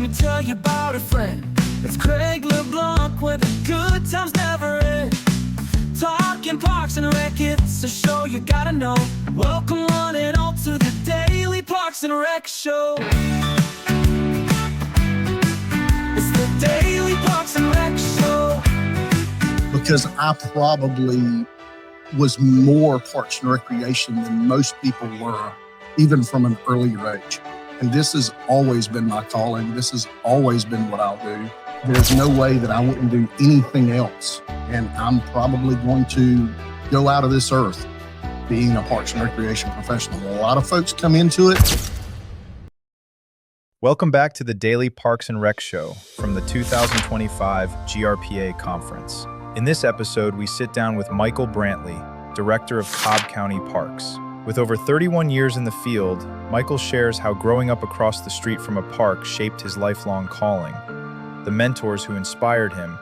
me tell you about a friend. It's Craig LeBlanc where the good times never end. Talking Parks and Rec, it's a show you gotta know. Welcome one and all to the Daily Parks and Rec Show. It's the Daily Parks and Rec Show. Because I probably was more Parks and Recreation than most people were, even from an earlier age. And this has always been my calling. This has always been what I'll do. There's no way that I wouldn't do anything else. And I'm probably going to go out of this earth being a Parks and Recreation professional. A lot of folks come into it. Welcome back to the Daily Parks and Rec Show from the 2025 GRPA Conference. In this episode, we sit down with Michael Brantley, Director of Cobb County Parks. With over 31 years in the field, Michael shares how growing up across the street from a park shaped his lifelong calling, the mentors who inspired him,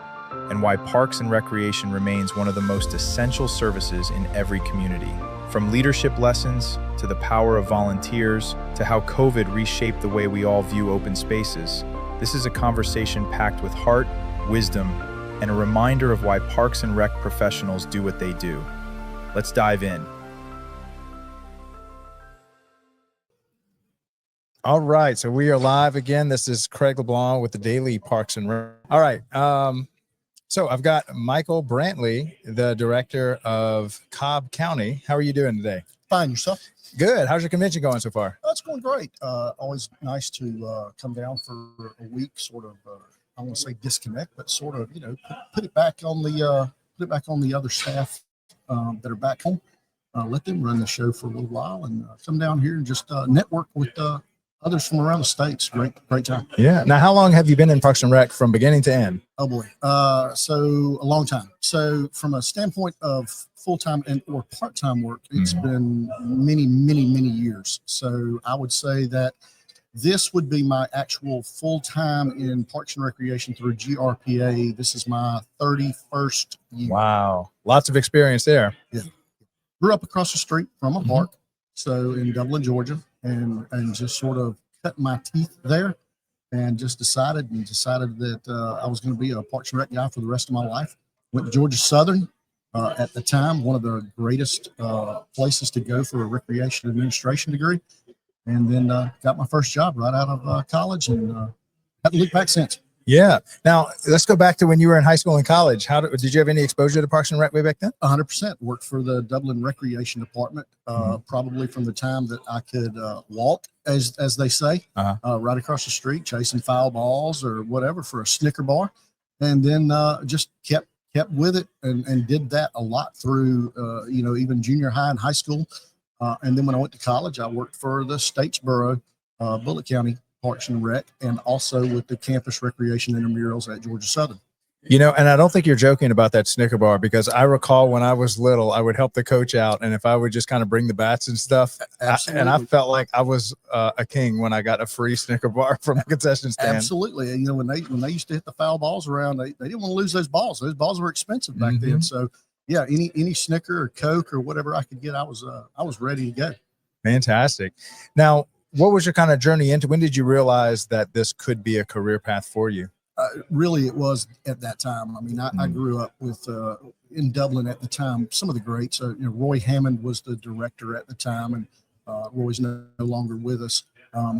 and why Parks and Recreation remains one of the most essential services in every community. From leadership lessons to the power of volunteers to how COVID reshaped the way we all view open spaces, this is a conversation packed with heart, wisdom, and a reminder of why Parks and Rec professionals do what they do. Let's dive in. All right, so we are live again. This is Craig LeBlanc with the Daily Parks and Rec. All right, so I've got Michael Brantley, the Director of Cobb County. How are you doing today? Fine, yourself? Good. How's your convention going so far? That's going great. Always nice to come down for a week, sort of, I don't want to say disconnect, but sort of, put it back on the other staff that are back home. Let them run the show for a little while and come down here and just network with others from around the states. Great time. Yeah. Now, how long have you been in Parks and Rec from beginning to end? Oh boy. So a long time. So from a standpoint of full-time and or part-time work, it's been many years. So I would say that this would be my actual full-time in Parks and Recreation through GRPA. This is my 31st year. Wow. Lots of experience there. Yeah. Grew up across the street from a park, so in Dublin, Georgia, and just sort of cut my teeth there and just decided that I was going to be a Parks and Rec guy for the rest of my life. Went to Georgia Southern, at the time, one of the greatest places to go for a recreation administration degree. And then got my first job right out of college and haven't looked back since. Yeah. Now, let's go back to when you were in high school and college. Did you have any exposure to Parks and Rec way back then? 100%. Worked for the Dublin Recreation Department, probably from the time that I could walk, as they say, right across the street, chasing foul balls or whatever for a Snicker bar. And then just kept with it and did that a lot through, even junior high and high school. And then when I went to college, I worked for the Statesboro, Bullitt County Parks and Rec, and also with the campus recreation intramurals at Georgia Southern. And I don't think you're joking about that Snicker bar, because I recall when I was little, I would help the coach out, and if I would just kind of bring the bats and stuff, I felt like I was a king when I got a free Snicker bar from the concession stand. Absolutely. And when they used to hit the foul balls around, they didn't want to lose those balls. Those balls were expensive back then. So yeah, any Snicker or Coke or whatever I could get, I was ready to go. Fantastic. Now, what was your kind of journey into? When did you realize that this could be a career path for you? Really, it was at that time. I mean, I grew up with in Dublin at the time. Some of the greats. Roy Hammond was the director at the time, and Roy's no longer with us.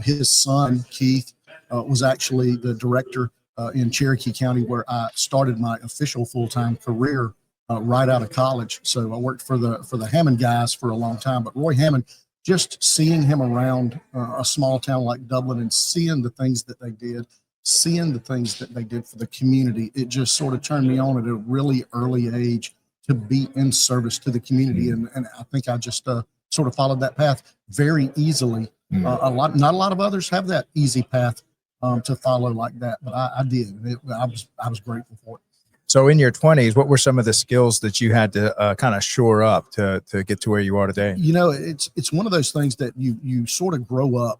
His son Keith was actually the director in Cherokee County, where I started my official full-time career right out of college. So I worked for the Hammond guys for a long time. But Roy Hammond, just seeing him around a small town like Dublin and seeing the things that they did, seeing the things that they did for the community, it just sort of turned me on at a really early age to be in service to the community. And I think I just sort of followed that path very easily. Not a lot of others have that easy path to follow like that, but I did. I was grateful for it. So in your 20s, what were some of the skills that you had to kind of shore up to get to where you are today? It's one of those things that you sort of grow up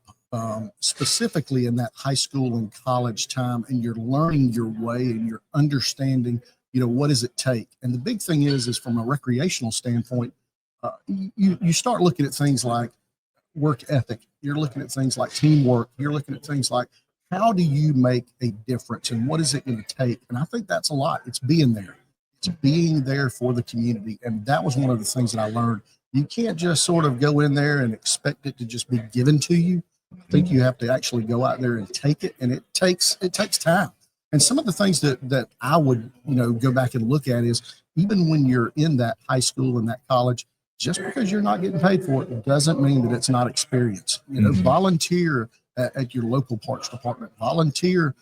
specifically in that high school and college time, and you're learning your way and you're understanding, what does it take? And the big thing is from a recreational standpoint, you start looking at things like work ethic. You're looking at things like teamwork. You're looking at things like how do you make a difference and what is it going to take? And I think that's a lot. It's being there. It's being there for the community. And that was one of the things that I learned. You can't just sort of go in there and expect it to just be given to you. I think you have to actually go out there and take it, and it takes time. And some of the things that I would, go back and look at is even when you're in that high school and that college, just because you're not getting paid for it doesn't mean that it's not experience. Volunteer at your local parks department, volunteer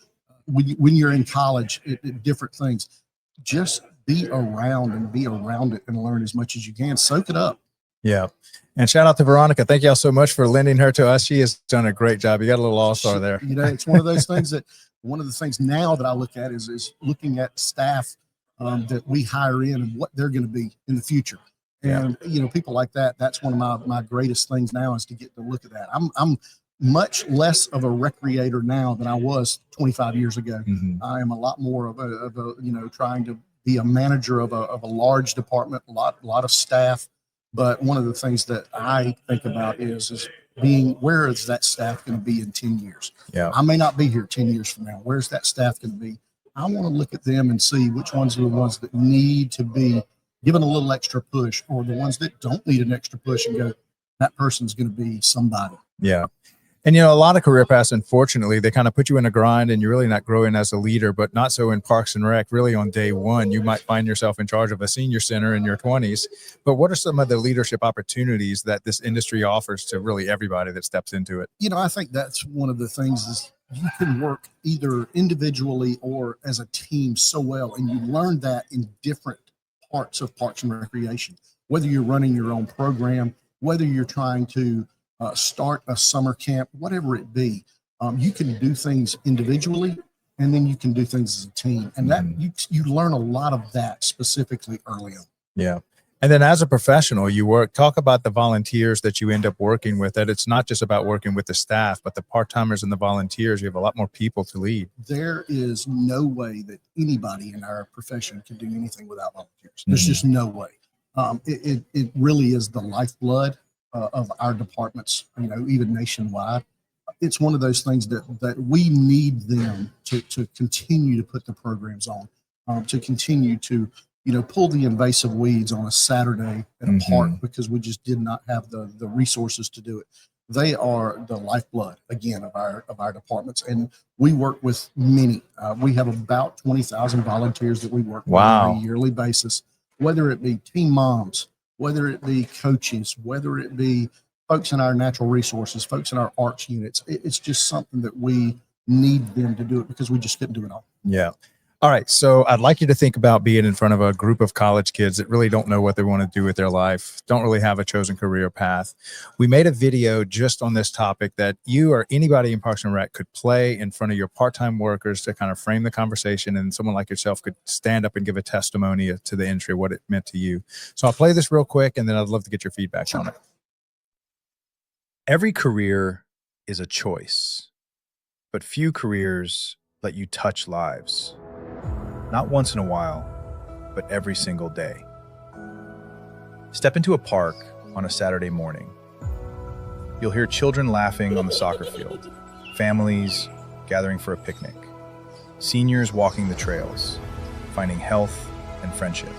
when you're in college at different things. Just be around it and learn as much as you can. Soak it up. Yeah. And shout out to Veronica. Thank y'all so much for lending her to us. She has done a great job. You got a little all-star there. It's one of those things one of the things now that I look at is looking at staff that we hire in and what they're going to be in the future. And, people like that, that's one of my greatest things now is to get to look at that. I'm much less of a recreator now than I was 25 years ago. Mm-hmm. I am a lot more of a trying to be a manager of a large department, a lot of staff. But one of the things that I think about is being, where is that staff going to be in 10 years? Yeah. I may not be here 10 years from now. Where's that staff going to be? I want to look at them and see which ones are the ones that need to be given a little extra push, or the ones that don't need an extra push, and go, that person's going to be somebody. Yeah. And, a lot of career paths, unfortunately, they kind of put you in a grind and you're really not growing as a leader, but not so in Parks and Rec. Really on day one, you might find yourself in charge of a senior center in your 20s. But what are some of the leadership opportunities that this industry offers to really everybody that steps into it? I think that's one of the things is you can work either individually or as a team so well. And you learn that in different parts of Parks and Recreation, whether you're running your own program, whether you're trying to start a summer camp, whatever it be. You can do things individually, and then you can do things as a team. And that you learn a lot of that specifically early on. Yeah. And then as a professional, talk about the volunteers that you end up working with, that it's not just about working with the staff, but the part-timers and the volunteers. You have a lot more people to lead. There is no way that anybody in our profession can do anything without volunteers. There's just no way. It really is the lifeblood of our departments, even nationwide. It's one of those things that we need them to continue to put the programs on, to continue to, pull the invasive weeds on a Saturday at a park because we just did not have the resources to do it. They are the lifeblood, again, of our departments. And we work with many. We have about 20,000 volunteers that we work with on a yearly basis, whether it be teen moms, whether it be coaches, whether it be folks in our natural resources, folks in our arts units. It's just something that we need them to do it because we just couldn't do it all. Yeah. All right. So I'd like you to think about being in front of a group of college kids that really don't know what they want to do with their life, don't really have a chosen career path. We made a video just on this topic that you or anybody in Parks and Rec could play in front of your part-time workers to kind of frame the conversation, and someone like yourself could stand up and give a testimony to the industry, what it meant to you. So I'll play this real quick, and then I'd love to get your feedback on it. Every career is a choice, but few careers let you touch lives. Not once in a while, but every single day. Step into a park on a Saturday morning. You'll hear children laughing on the soccer field, families gathering for a picnic, seniors walking the trails, finding health and friendship.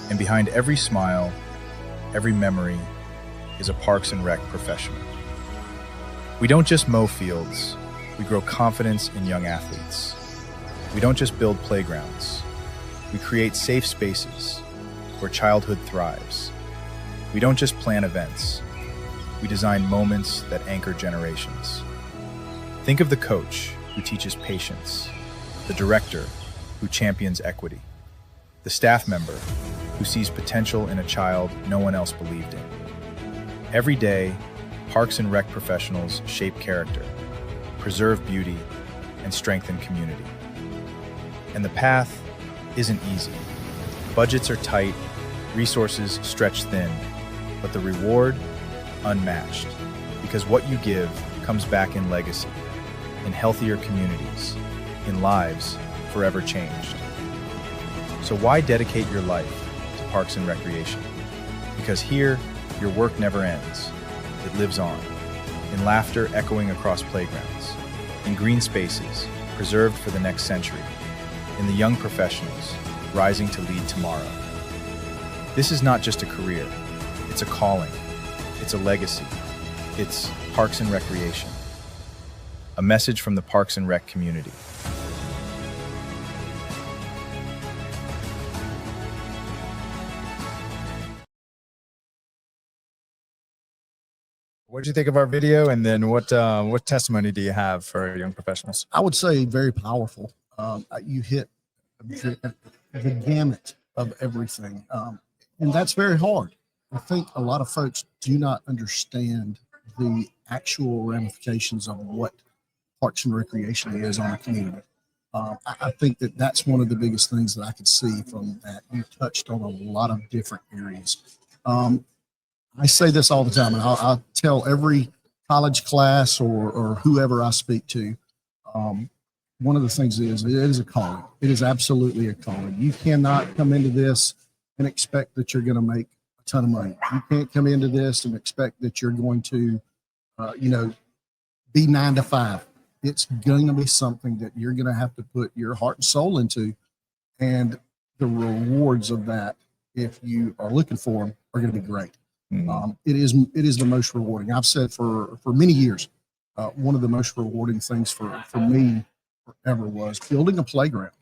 And behind every smile, every memory, is a Parks and Rec professional. We don't just mow fields, we grow confidence in young athletes. We don't just build playgrounds, we create safe spaces where childhood thrives. We don't just plan events, we design moments that anchor generations. Think of the coach who teaches patience, the director who champions equity, the staff member who sees potential in a child no one else believed in. Every day, Parks and Rec professionals shape character, preserve beauty, and strengthen community. And the path isn't easy. Budgets are tight, resources stretched thin, but the reward, unmatched. Because what you give comes back in legacy, in healthier communities, in lives forever changed. So why dedicate your life to Parks and Recreation? Because here, your work never ends. It lives on, in laughter echoing across playgrounds, in green spaces preserved for the next century, in the young professionals rising to lead tomorrow. This is not just a career, it's a calling, it's a legacy, it's Parks and Recreation. A message from the Parks and Rec community. What did you think of our video? And then what testimony do you have for young professionals? I would say very powerful. You hit the gamut of everything. And that's very hard. I think a lot of folks do not understand the actual ramifications of what Parks and Recreation is on a community. I think that that's one of the biggest things that I could see from that. You touched on a lot of different areas. I say this all the time, and I'll tell every college class or whoever I speak to, one of the things is it is a calling. It is absolutely a calling. You cannot come into this and expect that you're going to make a ton of money. You can't come into this and expect that you're going to, be 9 to 5. It's going to be something that you're going to have to put your heart and soul into, and the rewards of that, if you are looking for them, are going to be great. It is the most rewarding. I've said for many years, one of the most rewarding things for me forever was building a playground,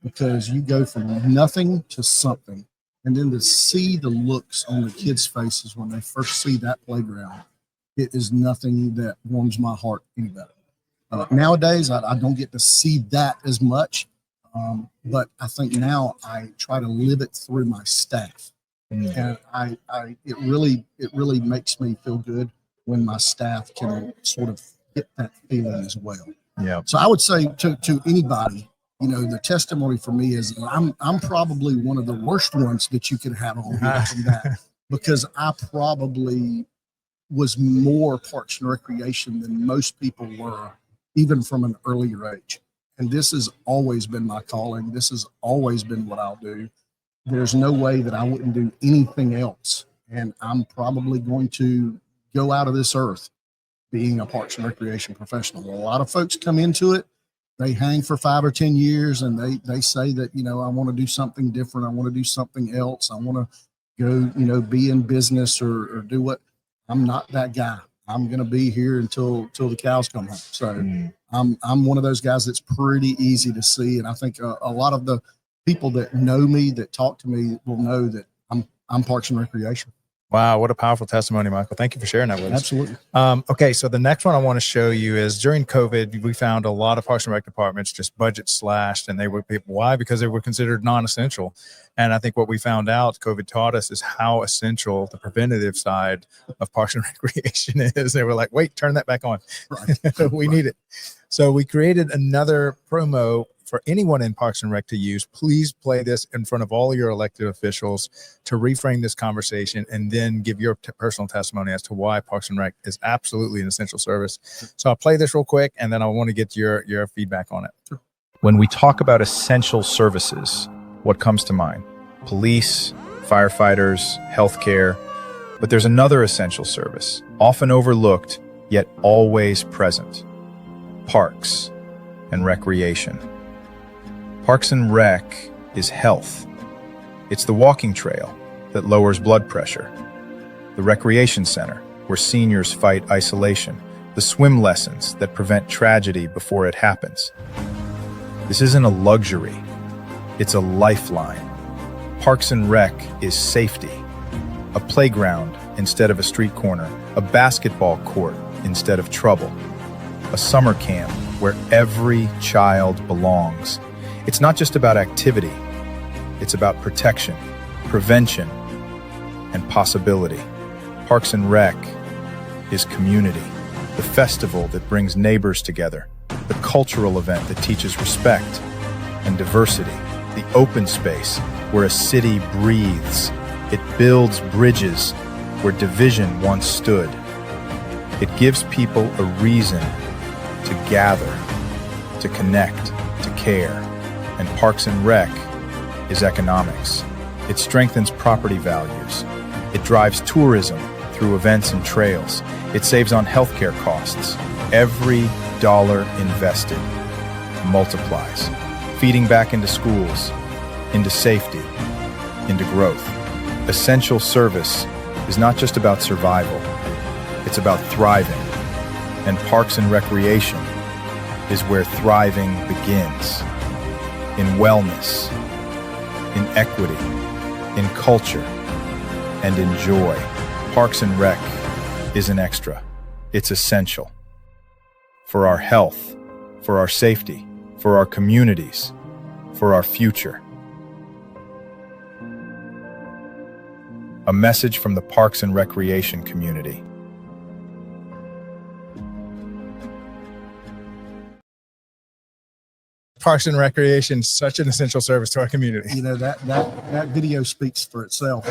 because you go from nothing to something, and then to see the looks on the kids' faces when they first see that playground, it is nothing that warms my heart any better. Nowadays, I don't get to see that as much, but I think now I try to live it through my staff. And it really makes me feel good when my staff can sort of get that feeling as well. Yeah. So I would say to anybody, the testimony for me is that I'm probably one of the worst ones that you could have on here from that, because I probably was more Parks and Recreation than most people were, even from an earlier age. And this has always been my calling. This has always been what I'll do. There's no way that I wouldn't do anything else. And I'm probably going to go out of this earth being a Parks and Recreation professional. A lot of folks come into it, they hang for 5 or 10 years, and they say that, I want to do something different. I want to do something else. I want to go, be in business or do what. I'm not that guy. I'm going to be here until the cows come home. So I'm one of those guys that's pretty easy to see. And I think a lot of the people that know me, that talk to me, will know that I'm Parks and Recreation. Wow, what a powerful testimony, Michael. Thank you for sharing that with us. Absolutely. Okay, so the next one I want to show you is during COVID, we found a lot of Parks and Rec departments just budget slashed, and they were people. Why? Because they were considered non-essential. And I think what we found out, COVID taught us, is how essential the preventative side of Parks and Recreation is. They were like, wait, turn that back on. Right. We need it. So we created another promo for anyone in Parks and Rec to use. Please play this in front of all your elected officials to reframe this conversation, and then give your personal testimony as to why Parks and Rec is absolutely an essential service. So I'll play this real quick, and then I want to get your feedback on it. When we talk about essential services, what comes to mind? Police, firefighters, healthcare. But there's another essential service, often overlooked, yet always present: Parks and Recreation. Parks and Rec is health. It's the walking trail that lowers blood pressure, the recreation center where seniors fight isolation, the swim lessons that prevent tragedy before it happens. This isn't a luxury, it's a lifeline. Parks and Rec is safety, a playground instead of a street corner, a basketball court instead of trouble, a summer camp where every child belongs. It's not just about activity, it's about protection, prevention, and possibility. Parks and Rec is community, the festival that brings neighbors together, the cultural event that teaches respect and diversity, the open space where a city breathes. It builds bridges where division once stood. It gives people a reason to gather, to connect, to care. And Parks and Rec is economics. It strengthens property values. It drives tourism through events and trails. It saves on healthcare costs. Every dollar invested multiplies, feeding back into schools, into safety, into growth. Essential service is not just about survival, it's about thriving. And Parks and Recreation is where thriving begins. In wellness, in equity, in culture, and in joy. Parks and Rec isn't extra, it's essential. For our health, for our safety, for our communities, for our future. A message from the Parks and Recreation community. Parks and Recreation, such an essential service to our community. You know, that video speaks for itself.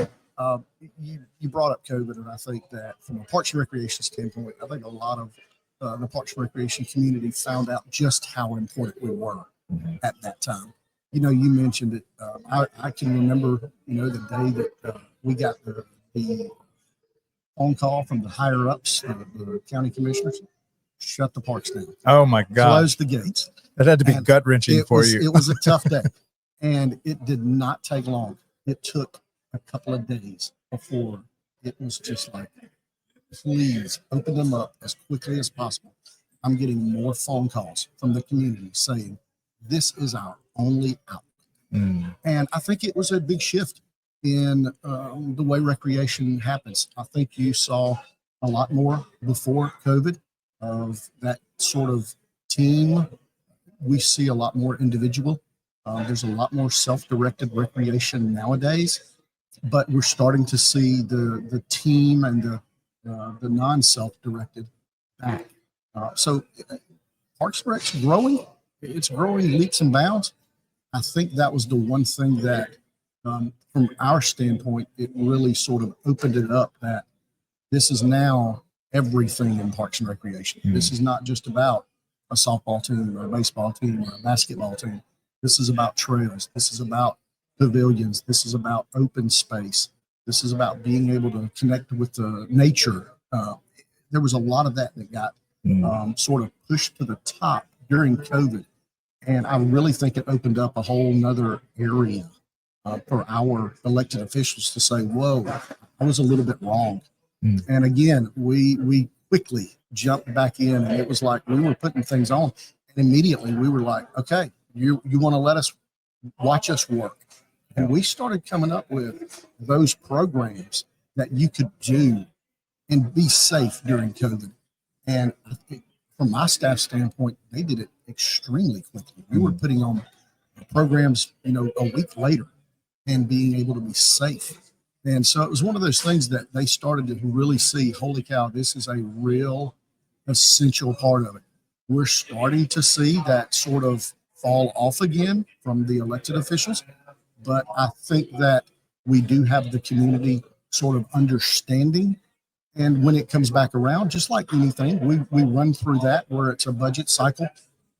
You brought up COVID, and I think that from a Parks and Recreation standpoint, I think a lot of the Parks and Recreation community found out just how important we were at that time. You know, you mentioned it. I can remember, you know, the day that we got the phone call from the higher ups, the county commissioners, shut the parks down. Oh my God! Close the gates. That had to be gut wrenching for you. It was a tough day, and it did not take long. It took a couple of days before it was just like, please open them up as quickly as possible. I'm getting more phone calls from the community saying this is our only out. And I think it was a big shift in the way recreation happens. I think you saw a lot more before COVID of that sort of team. We see a lot more individual. There's a lot more self-directed recreation nowadays, but we're starting to see the team and the non-self-directed back. So Parks and Rec's growing. It's growing leaps and bounds. I think that was the one thing that, from our standpoint, it really sort of opened it up that this is now everything in Parks and Recreation. This is not just about a softball team or a baseball team or a basketball team. This is about trails. This is about pavilions. This is about open space. This is about being able to connect with the nature. There was a lot of that got sort of pushed to the top during COVID. And I really think it opened up a whole nother area for our elected officials to say, whoa, I was a little bit wrong. And again, we quickly jumped back in, and it was like we were putting things on, and immediately we were like, okay, you want to let us watch us work. And we started coming up with those programs that you could do and be safe during COVID. And I think from my staff standpoint, they did it extremely quickly. We were putting on programs, you know, a week later and being able to be safe. And so it was one of those things that they started to really see, holy cow, this is a real essential part of it. We're starting to see that sort of fall off again from the elected officials. But I think that we do have the community sort of understanding. And when it comes back around, just like anything, we run through that where it's a budget cycle.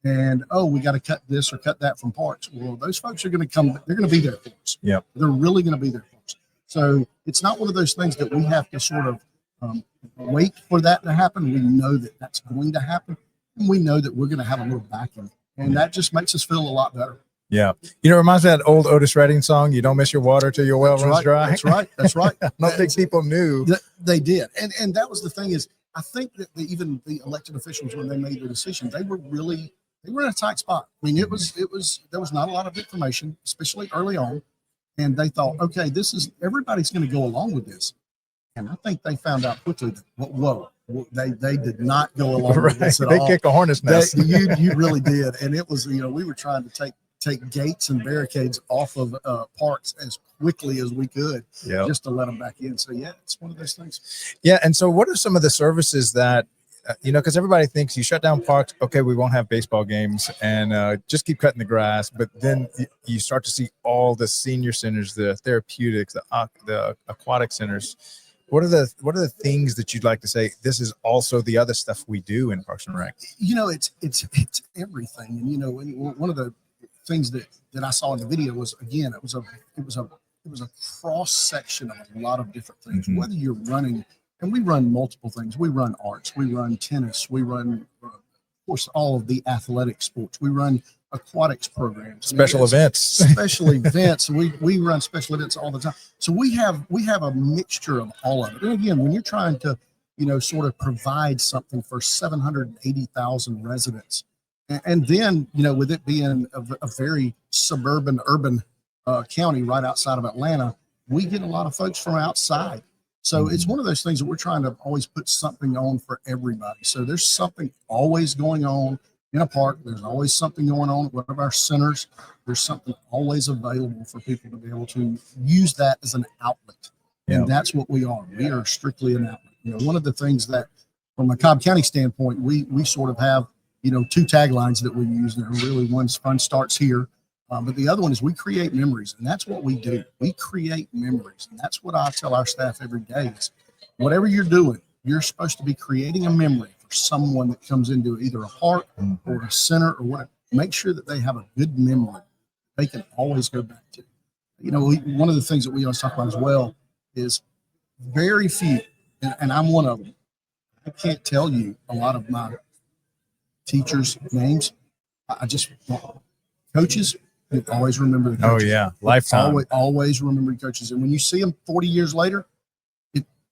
And, oh, we got to cut this or cut that from parks. Well, those folks are going to come. They're going to be there for us. Yeah, they're really going to be there for us. So it's not one of those things that we have to sort of wait for that to happen. We know that that's going to happen. And we know that we're going to have a little backing. And that just makes us feel a lot better. Yeah. You know, it reminds me of that old Otis Redding song, "You don't miss your water till your well runs dry." That's right. That's right. I don't think people knew. They did. And that was the thing is, I think that even the elected officials, when they made the decision, they were in a tight spot. I mean, there was not a lot of information, especially early on. And they thought, okay, everybody's going to go along with this. And I think they found out quickly that, whoa, they did not go along with this at all. They kicked a hornet's nest. You really did. And it was, you know, we were trying to take gates and barricades off of parks as quickly as we could, just to let them back in. So yeah, it's one of those things. Yeah. And so what are some of the services that, you know, because everybody thinks you shut down parks, okay, we won't have baseball games and just keep cutting the grass. But then you start to see all the senior centers, the therapeutics, the aquatic centers. What are the things that you'd like to say? This is also the other stuff we do in Parks and Rec. You know, it's everything. And you know, one of the things that I saw in the video was, again, it was a cross section of a lot of different things. Whether you're running, and we run multiple things. We run arts, we run tennis, we run course, all of the athletic sports. We run aquatics programs, Special events. special events. We run special events all the time. So we have a mixture of all of it. And again, when you're trying to, sort of provide something for 780,000 residents, and then, with it being a very suburban, urban county right outside of Atlanta, we get a lot of folks from outside. So it's one of those things that we're trying to always put something on for everybody. So there's something always going on in a park. There's always something going on at one of our centers. There's something always available for people to be able to use that as an outlet. And that's what we are. We are strictly an outlet. One of the things that, from a Cobb County standpoint, we sort of have, two taglines that we use. And really, one's fun starts here. But the other one is we create memories, and that's what we do. We create memories, and that's what I tell our staff every day is whatever you're doing, you're supposed to be creating a memory for someone that comes into either a park or a center or whatever. Make sure that they have a good memory they can always go back to. One of the things that we always talk about as well is very few, and I'm one of them. I can't tell you a lot of my teachers' names. I just coaches. You always remember the coaches. Oh yeah, lifetime. Always remember the coaches. And when you see them 40 years later,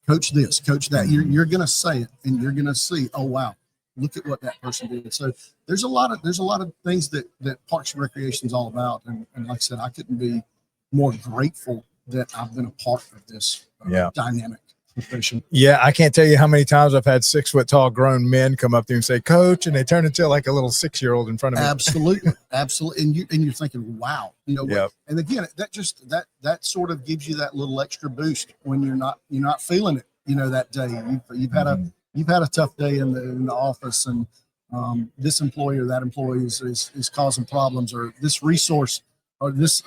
coach this, coach that. You're going to say it, and you're going to see, oh wow, look at what that person did. So there's a lot of things that Parks and Recreation is all about. And like I said, I couldn't be more grateful that I've been a part of this dynamic profession. Yeah, I can't tell you how many times I've had 6 foot tall grown men come up to you and say, "Coach," and they turn into like a little 6-year-old in front of me. Absolutely. And you're thinking, wow, And again, that sort of gives you that little extra boost when you're not feeling it, that day. You've had a tough day in the office, and this employee or that employee is causing problems, or this resource or this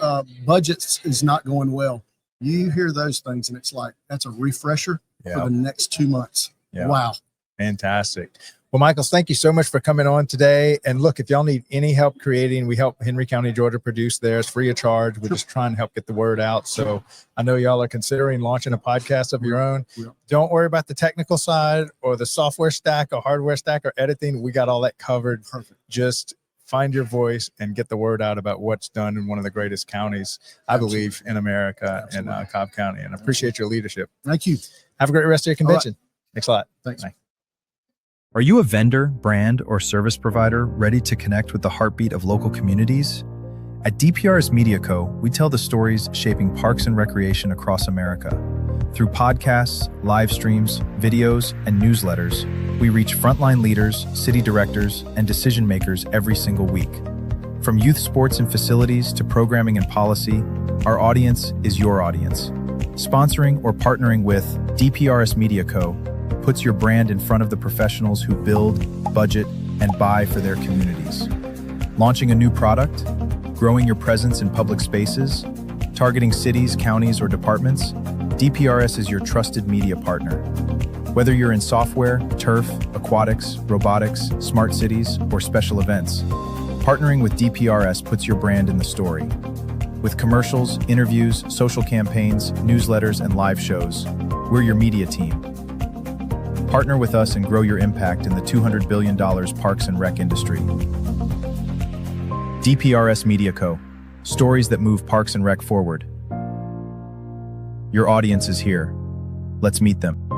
budget is not going well. You hear those things, and it's like, that's a refresher for the next 2 months. Yeah. Wow. Fantastic. Well, Michael, thank you so much for coming on today. And look, if y'all need any help creating, we help Henry County, Georgia produce theirs free of charge. We're just trying to help get the word out. So I know y'all are considering launching a podcast of your own. Don't worry about the technical side or the software stack or hardware stack or editing. We got all that covered. Perfect. Just find your voice and get the word out about what's done in one of the greatest counties, I believe, in America, in Cobb County. And I appreciate your leadership. Thank you. Have a great rest of your convention. Thanks a lot. Thanks. Bye. Are you a vendor, brand, or service provider ready to connect with the heartbeat of local communities? At DPRS Media Co., we tell the stories shaping parks and recreation across America. Through podcasts, live streams, videos, and newsletters, we reach frontline leaders, city directors, and decision makers every single week. From youth sports and facilities to programming and policy, our audience is your audience. Sponsoring or partnering with DPRS Media Co. puts your brand in front of the professionals who build, budget, and buy for their communities. Launching a new product, growing your presence in public spaces, targeting cities, counties, or departments, DPRS is your trusted media partner. Whether you're in software, turf, aquatics, robotics, smart cities, or special events, partnering with DPRS puts your brand in the story. With commercials, interviews, social campaigns, newsletters, and live shows, we're your media team. Partner with us and grow your impact in the $200 billion parks and rec industry. DPRS Media Co. Stories that move parks and rec forward. Your audience is here. Let's meet them.